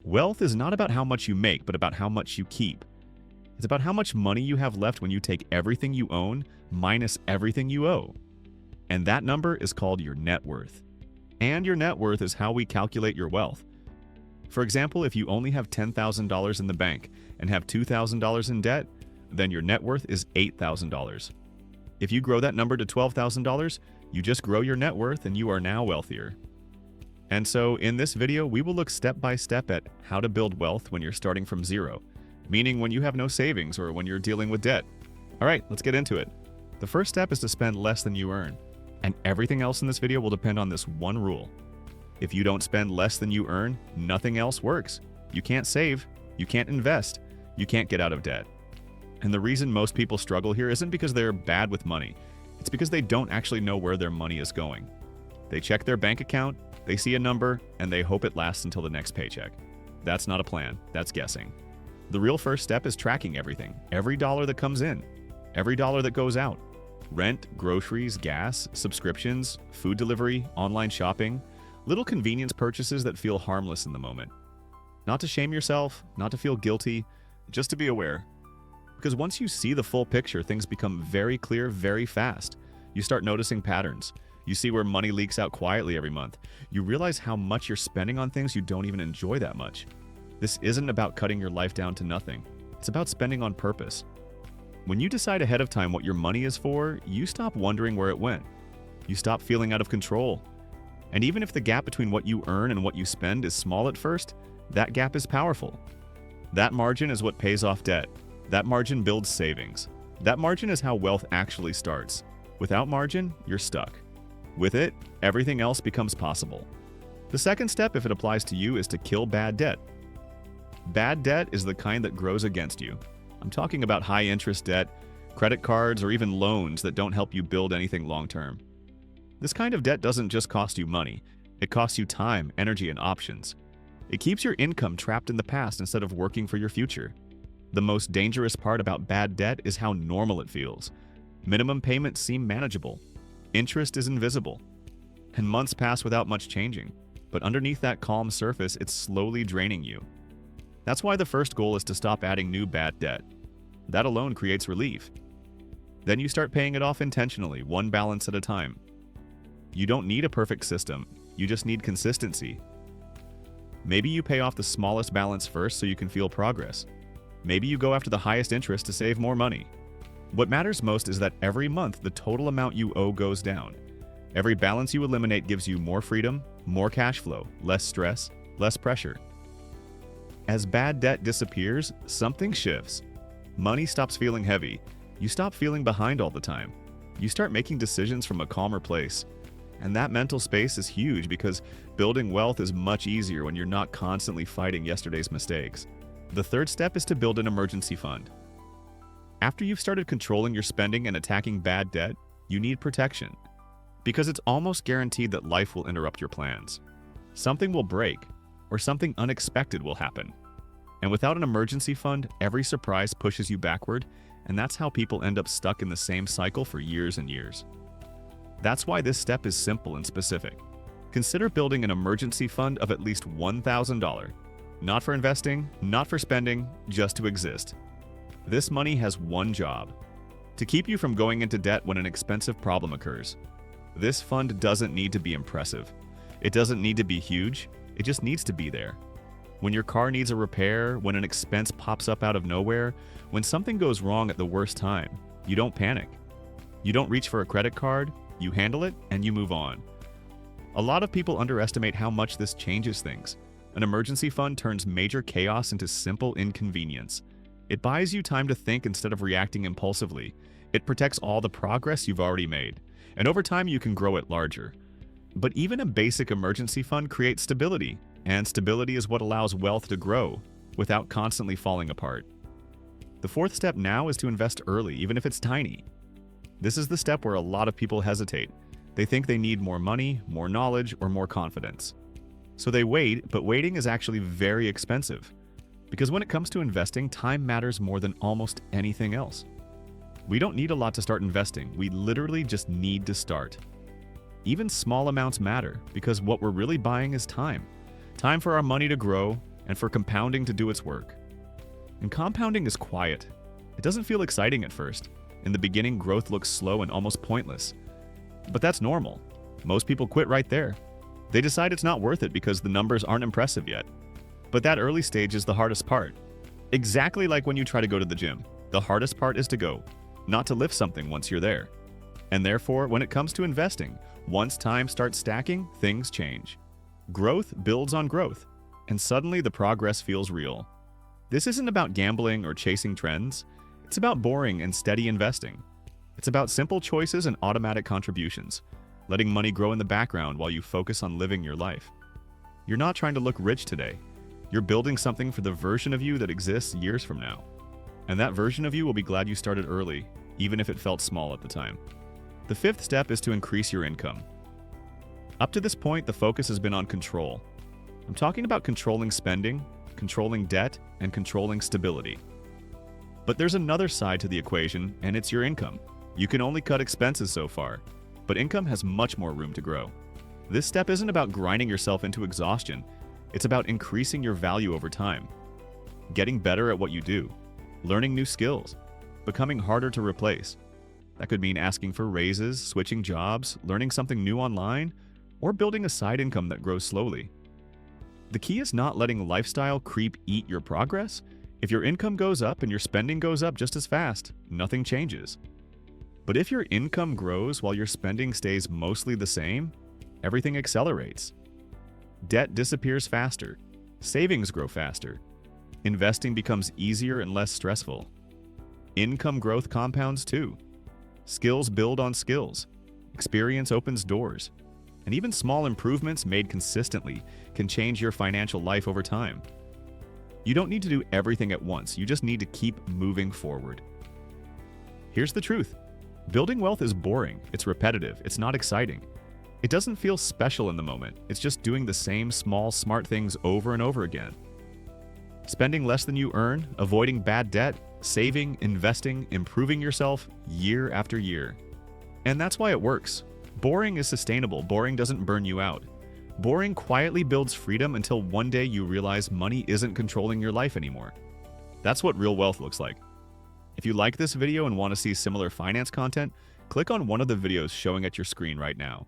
Wealth is not about how much you make, but about how much you keep. It's about how much money you have left when you take everything you own minus everything you owe. And that number is called your net worth. And your net worth is how we calculate your wealth. For example, if you only have $10,000 in the bank and have $2,000 in debt, then your net worth is $8,000. If you grow that number to $12,000, you just grow your net worth and you are now wealthier. And so in this video, we will look step by step at how to build wealth when you're starting from zero, meaning when you have no savings or when you're dealing with debt. All right, let's get into it. The first step is to spend less than you earn. And everything else in this video will depend on this one rule. If you don't spend less than you earn, nothing else works. You can't save, you can't invest, you can't get out of debt. And the reason most people struggle here isn't because they're bad with money. It's because they don't actually know where their money is going. They check their bank account, they see a number, and they hope it lasts until the next paycheck. That's not a plan, that's guessing. The real first step is tracking everything. Every dollar that comes in, every dollar that goes out. Rent, groceries, gas, subscriptions, food delivery, online shopping, little convenience purchases that feel harmless in the moment. Not to shame yourself, not to feel guilty, just to be aware. Because once you see the full picture, things become very clear very fast. You start noticing patterns. You see where money leaks out quietly every month. You realize how much you're spending on things you don't even enjoy that much. This isn't about cutting your life down to nothing. It's about spending on purpose. When you decide ahead of time what your money is for, you stop wondering where it went. You stop feeling out of control. And even if the gap between what you earn and what you spend is small at first, that gap is powerful. That margin is what pays off debt. That margin builds savings. That margin is how wealth actually starts. Without margin, you're stuck. With it, everything else becomes possible. The second step, if it applies to you, is to kill bad debt. Bad debt is the kind that grows against you. I'm talking about high-interest debt, credit cards, or even loans that don't help you build anything long-term. This kind of debt doesn't just cost you money. It costs you time, energy, and options. It keeps your income trapped in the past instead of working for your future. The most dangerous part about bad debt is how normal it feels. Minimum payments seem manageable. Interest is invisible. And months pass without much changing. But underneath that calm surface, it's slowly draining you. That's why the first goal is to stop adding new bad debt. That alone creates relief. Then you start paying it off intentionally, one balance at a time. You don't need a perfect system, you just need consistency. Maybe you pay off the smallest balance first so you can feel progress. Maybe you go after the highest interest to save more money. What matters most is that every month the total amount you owe goes down. Every balance you eliminate gives you more freedom, more cash flow, less stress, less pressure. As bad debt disappears, something shifts. Money stops feeling heavy. You stop feeling behind all the time. You start making decisions from a calmer place. And that mental space is huge because building wealth is much easier when you're not constantly fighting yesterday's mistakes. The third step is to build an emergency fund. After you've started controlling your spending and attacking bad debt, you need protection. Because it's almost guaranteed that life will interrupt your plans. Something will break, or something unexpected will happen. And without an emergency fund, every surprise pushes you backward, and that's how people end up stuck in the same cycle for years and years. That's why this step is simple and specific. Consider building an emergency fund of at least $1,000. Not for investing, not for spending, just to exist. This money has one job: to keep you from going into debt when an expensive problem occurs. This fund doesn't need to be impressive. It doesn't need to be huge. It just needs to be there. When your car needs a repair, when an expense pops up out of nowhere, when something goes wrong at the worst time, you don't panic. You don't reach for a credit card, you handle it, and you move on. A lot of people underestimate how much this changes things. An emergency fund turns major chaos into simple inconvenience. It buys you time to think instead of reacting impulsively. It protects all the progress you've already made. And over time, you can grow it larger. But even a basic emergency fund creates stability, and stability is what allows wealth to grow without constantly falling apart. The fourth step now is to invest early, even if it's tiny. This is the step where a lot of people hesitate. They think they need more money, more knowledge, or more confidence. So they wait, but waiting is actually very expensive. Because when it comes to investing, time matters more than almost anything else. We don't need a lot to start investing, we literally just need to start. Even small amounts matter, because what we're really buying is time. Time for our money to grow, and for compounding to do its work. And compounding is quiet. It doesn't feel exciting at first. In the beginning, growth looks slow and almost pointless. But that's normal. Most people quit right there. They decide it's not worth it because the numbers aren't impressive yet. But that early stage is the hardest part. Exactly like when you try to go to the gym. The hardest part is to go, not to lift something once you're there. And therefore, when it comes to investing, once time starts stacking, things change. Growth builds on growth, and suddenly the progress feels real. This isn't about gambling or chasing trends. It's about boring and steady investing. It's about simple choices and automatic contributions, letting money grow in the background while you focus on living your life. You're not trying to look rich today. You're building something for the version of you that exists years from now. And that version of you will be glad you started early, even if it felt small at the time. The fifth step is to increase your income. Up to this point, the focus has been on control. I'm talking about controlling spending, controlling debt, and controlling stability. But there's another side to the equation, and it's your income. You can only cut expenses so far, but income has much more room to grow. This step isn't about grinding yourself into exhaustion. It's about increasing your value over time, getting better at what you do, learning new skills, becoming harder to replace. That could mean asking for raises, switching jobs, learning something new online, or building a side income that grows slowly. The key is not letting lifestyle creep eat your progress. If your income goes up and your spending goes up just as fast, nothing changes. But if your income grows while your spending stays mostly the same, everything accelerates. Debt disappears faster, savings grow faster, investing becomes easier and less stressful. Income growth compounds too. Skills build on skills. Experience opens doors. And even small improvements made consistently can change your financial life over time. You don't need to do everything at once. You just need to keep moving forward. Here's the truth. Building wealth is boring. It's repetitive. It's not exciting. It doesn't feel special in the moment. It's just doing the same small, smart things over and over again. Spending less than you earn, avoiding bad debt, saving, investing, improving yourself year after year. And that's why it works. Boring is sustainable. Boring doesn't burn you out. Boring quietly builds freedom until one day you realize money isn't controlling your life anymore. That's what real wealth looks like. If you like this video and want to see similar finance content, click on one of the videos showing at your screen right now.